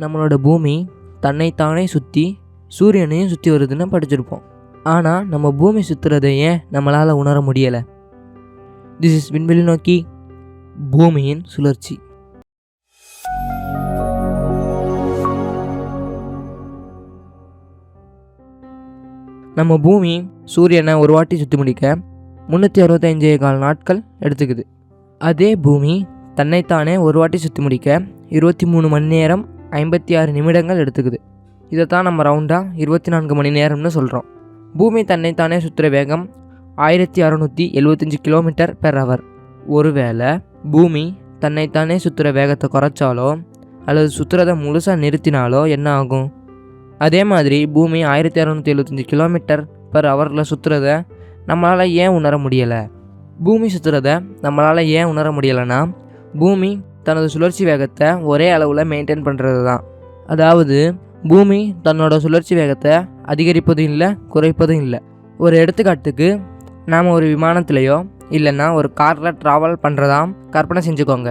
நம்மளோட பூமி தன்னைத்தானே சுற்றி சூரியனையும் சுற்றி வருதுன்னு படிச்சிருப்போம். ஆனால் நம்ம பூமி சுற்றுறதை ஏன் நம்மளால் உணர முடியலை? திஸ் இஸ் விண்வெளி நோக்கி பூமியின் சுழற்சி. நம்ம பூமி சூரியனை ஒரு வாட்டி சுற்றி முடிக்க 365 நாட்கள் எடுத்துக்குது. அதே பூமி தன்னைத்தானே ஒரு வாட்டி சுற்றி முடிக்க 23 மணி நேரம் 56 நிமிடங்கள் எடுத்துக்குது. இதை தான் நம்ம ரவுண்டாக 24 மணி நேரம்னு சொல்கிறோம். பூமி தன்னைத்தானே சுற்றுற வேகம் 1675 km/h. ஒருவேளை பூமி தன்னைத்தானே சுற்றுற வேகத்தை குறைச்சாலோ அல்லது சுற்றுறதை முழுசாக நிறுத்தினாலோ என்ன ஆகும்? அதே மாதிரி பூமி 1675 km/h சுற்றுறத நம்மளால் ஏன் உணர முடியலை? பூமி சுற்றுறத நம்மளால் ஏன் உணர முடியலைன்னா, பூமி தனது சுழற்சி வேகத்தை ஒரே அளவில் மெயின்டைன் பண்ணுறது தான். அதாவது பூமி தன்னோட சுழற்சி வேகத்தை அதிகரிப்பதும் இல்லை, குறைப்பதும் இல்லை. ஒரு எடுத்துக்காட்டுக்கு, நாம் ஒரு விமானத்துலேயோ இல்லைன்னா ஒரு காரில் ட்ராவல் பண்ணுறதா கற்பனை செஞ்சுக்கோங்க.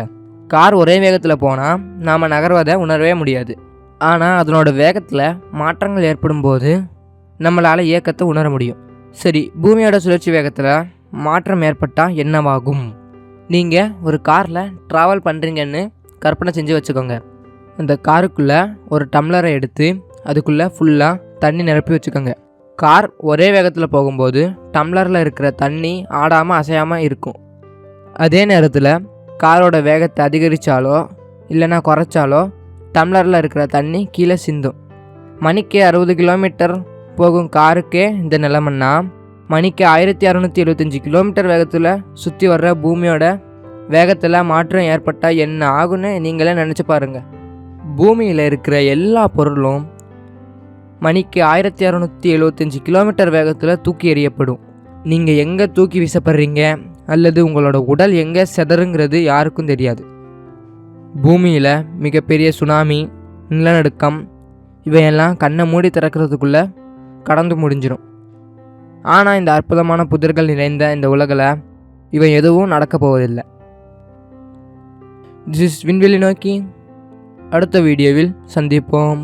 கார் ஒரே வேகத்தில் போனால் நாம் நகர்வதை உணரவே முடியாது. ஆனால் அதனோட வேகத்தில் மாற்றங்கள் ஏற்படும் போது நம்மளால் இயக்கத்தை உணர முடியும். சரி, பூமியோட சுழற்சி வேகத்தில் மாற்றம் ஏற்பட்டால் என்னவாகும்? நீங்கள் ஒரு காரில் ட்ராவல் பண்ணுறீங்கன்னு கற்பனை செஞ்சு வச்சுக்கோங்க. அந்த காருக்குள்ளே ஒரு டம்ளரை எடுத்து அதுக்குள்ளே ஃபுல்லாக தண்ணி நிரப்பி வச்சுக்கோங்க. கார் ஒரே வேகத்தில் போகும்போது டம்ளரில் இருக்கிற தண்ணி ஆடாமல் அசையாமல் இருக்கும். அதே நேரத்தில் காரோட வேகத்தை அதிகரித்தாலோ இல்லைன்னா குறைச்சாலோ டம்ளரில் இருக்கிற தண்ணி கீழே சிந்தும். மணிக்கு 60 km போகும் காருக்கே இந்த நிலைமைன்னா, மணிக்கு 1675 km வேகத்தில் சுற்றி வர்ற பூமியோட வேகத்தில் மாற்றம் ஏற்பட்டால் என்ன ஆகுன்னு நீங்களே நினச்சி பாருங்கள். பூமியில் இருக்கிற எல்லா பொருளும் மணிக்கு 1675 km வேகத்தில் தூக்கி எறியப்படும். நீங்கள் எங்கே தூக்கி வீசப்படுறீங்க அல்லது உங்களோட உடல் எங்கே செதறுங்கிறது யாருக்கும் தெரியாது. பூமியில் மிகப்பெரிய சுனாமி, நிலநடுக்கம் இவையெல்லாம் கண்ணை மூடி திறக்கிறதுக்குள்ளே கடந்து முடிஞ்சிடும். ஆனால் இந்த அற்புதமான புதிர்கள் நிறைந்த இந்த உலகில் இவை எதுவும் நடக்க போவதில்லை. திஸ் இஸ் விண்வெளி நோக்கி. அடுத்த வீடியோவில் சந்திப்போம்.